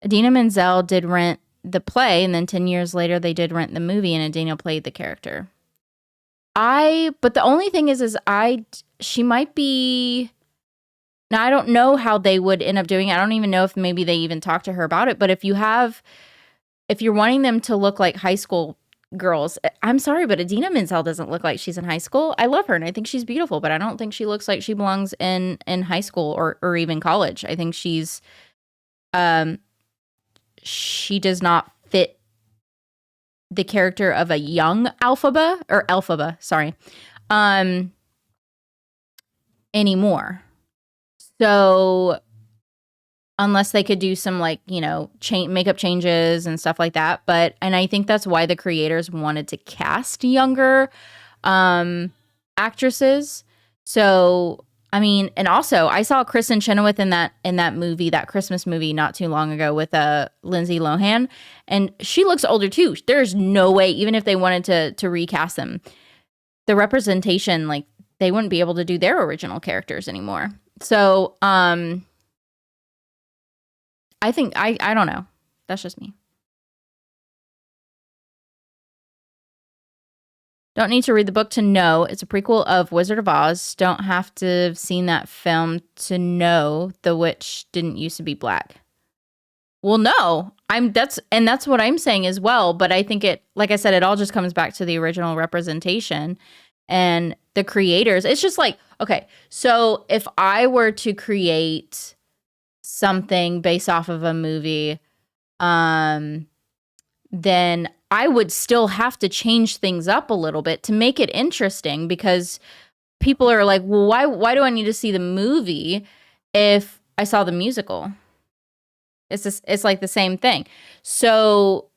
Idina Menzel did Rent the play, and then 10 years later they did Rent the movie, and Idina played the character. But the only thing is she might be, now I don't know how they would end up doing it. I don't even know if maybe they even talked to her about it, but if you're wanting them to look like high school girls, I'm sorry, but Idina Menzel doesn't look like she's in high school. I love her and I think she's beautiful, but I don't think she looks like she belongs in high school or even college. I think she does not fit the character of a young Elphaba, sorry, anymore. So unless they could do some like, you know, makeup changes and stuff like that. And I think that's why the creators wanted to cast younger actresses. So, I mean, and also I saw Kristen Chenoweth in that movie, that Christmas movie not too long ago with Lindsay Lohan, and she looks older too. There's no way, even if they wanted to recast them, the representation, like they wouldn't be able to do their original characters anymore. So, I think I don't know. That's just me. Don't need to read the book to know. It's a prequel of Wizard of Oz. Don't have to have seen that film to know the witch didn't used to be black. Well, no. That's what I'm saying as well, but I think it, like I said, it all just comes back to the original representation and the creators. It's just like, okay, so if I were to create something based off of a movie, then I would still have to change things up a little bit to make it interesting, because people are like, well, why do I need to see the movie if I saw the musical? It's like the same thing. So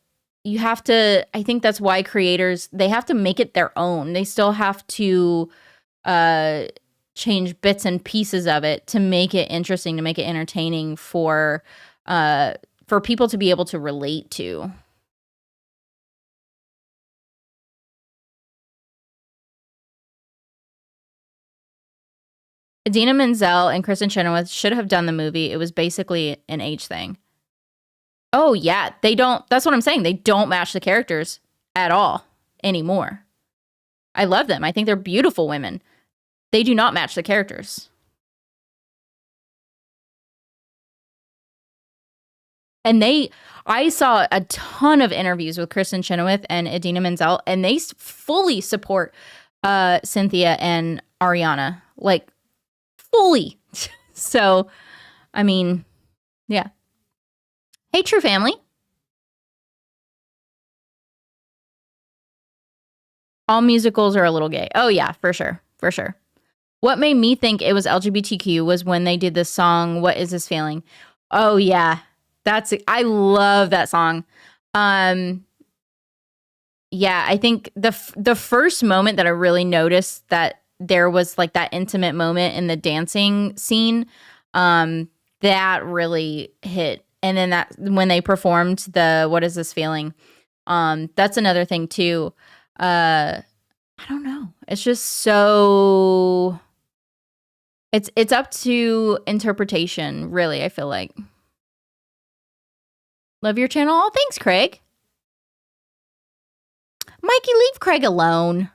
you have to, I think that's why creators, they have to make it their own. They still have to uh change bits and pieces of it to make it interesting, to make it entertaining for people to be able to relate to. Idina Menzel and Kristen Chenoweth should have done the movie. It was basically an age thing. Oh yeah, they don't. That's what I'm saying. They don't match the characters at all anymore. I love them. I think they're beautiful women. They do not match the characters. And I saw a ton of interviews with Kristen Chenoweth and Idina Menzel, and they fully support Cynthia and Ariana, like fully. So, I mean, yeah. Hey, True Family. All musicals are a little gay. Oh yeah, for sure, for sure. What made me think it was LGBTQ was when they did the song "What Is This Feeling." Oh yeah, I love that song. Yeah, I think the first moment that I really noticed that there was like that intimate moment in the dancing scene, that really hit. And then that when they performed the "What Is This Feeling," that's another thing too. I don't know. It's just so. It's up to interpretation, really. I feel like. Love your channel. Oh, thanks, Craig. Mikey, leave Craig alone.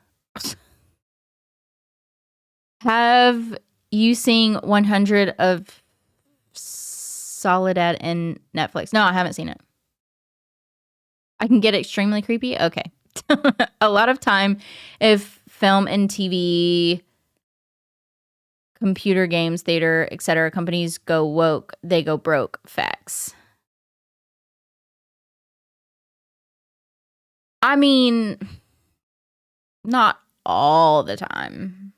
Have you seen 100 of Soledad in Netflix? No, I haven't seen it. I can get extremely creepy? Okay. A lot of time, if film and TV, computer games, theater, etc., companies go woke, they go broke. Facts. I mean, not all the time.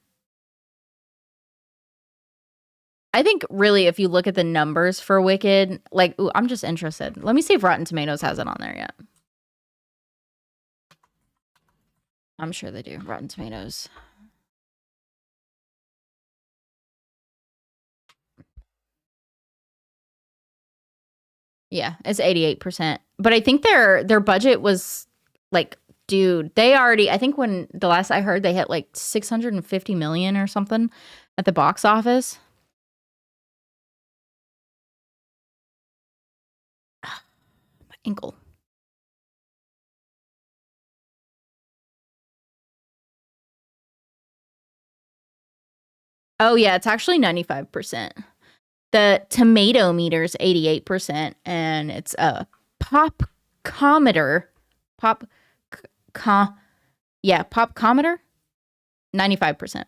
I think really if you look at the numbers for Wicked, like, ooh, I'm just interested. Let me see if Rotten Tomatoes has it on there yet. I'm sure they do. Rotten Tomatoes. Yeah, it's 88%. But I think their budget was like, dude, they already, I think when the last I heard, they hit like 650 million or something at the box office. My ankle. Oh yeah, it's actually 95%. The tomato meter's 88%, and it's a popcometer. Popcometer, 95%.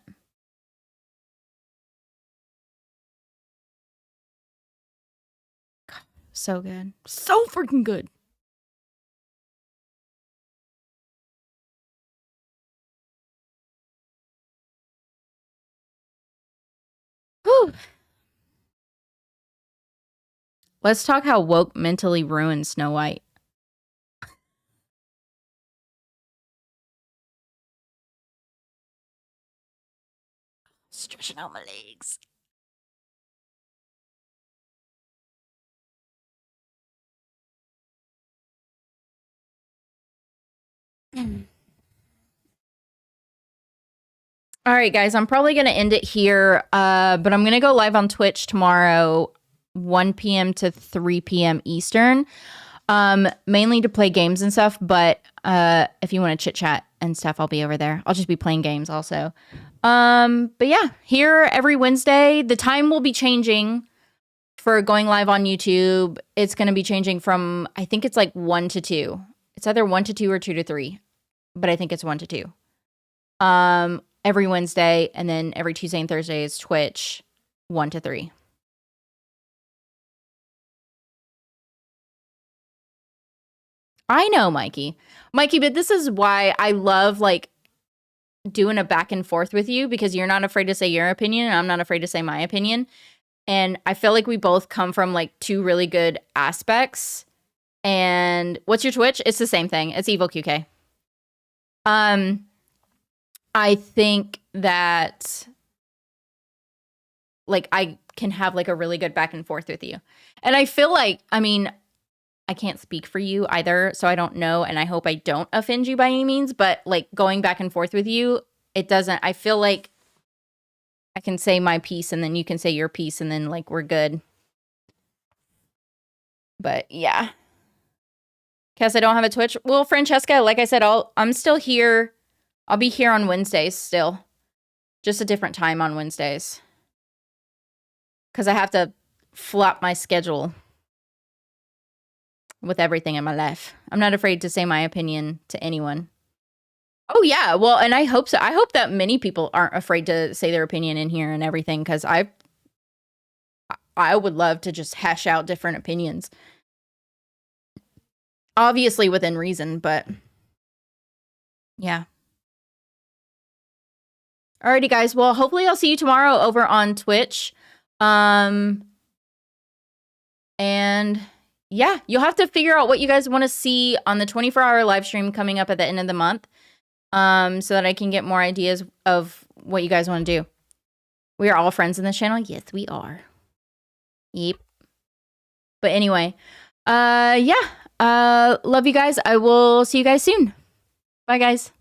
So good. So freaking good. Whew. Let's talk how woke mentally ruined Snow White. Stretching out my legs. All right, guys, I'm probably going to end it here, but I'm going to go live on Twitch tomorrow, 1 p.m. to 3 p.m. Eastern, mainly to play games and stuff, but if you want to chit-chat and stuff, I'll be over there. I'll just be playing games also. But yeah, here every Wednesday. The time will be changing for going live on YouTube. It's going to be changing from, I think it's like 1 to 2. It's either 1 to 2 or 2 to 3, but I think it's 1 to 2. Every Wednesday, and then every Tuesday and Thursday is Twitch, 1 to 3. I know, Mikey, but this is why I love like doing a back and forth with you, because you're not afraid to say your opinion and I'm not afraid to say my opinion. And I feel like we both come from like two really good aspects. And what's your Twitch? It's the same thing. It's Evil QK. I think that like I can have like a really good back and forth with you. And I feel like, I mean, I can't speak for you either, so I don't know, and I hope I don't offend you by any means, but like going back and forth with you, it doesn't, I feel like I can say my piece and then you can say your piece and then like we're good. But yeah. Cass, I don't have a Twitch. Well, Francesca, like I said, I'm still here. I'll be here on Wednesdays still. Just a different time on Wednesdays. Because I have to flop my schedule with everything in my life. I'm not afraid to say my opinion to anyone. Oh, yeah. Well, and I hope so. I hope that many people aren't afraid to say their opinion in here and everything, because I would love to just hash out different opinions. Obviously within reason, but yeah. Alrighty, guys. Well, hopefully I'll see you tomorrow over on Twitch. And yeah, you'll have to figure out what you guys want to see on the 24-hour live stream coming up at the end of the month. So that I can get more ideas of what you guys want to do. We are all friends in this channel. Yes, we are. Yep. But anyway, yeah. Love you guys. I will see you guys soon. Bye, guys.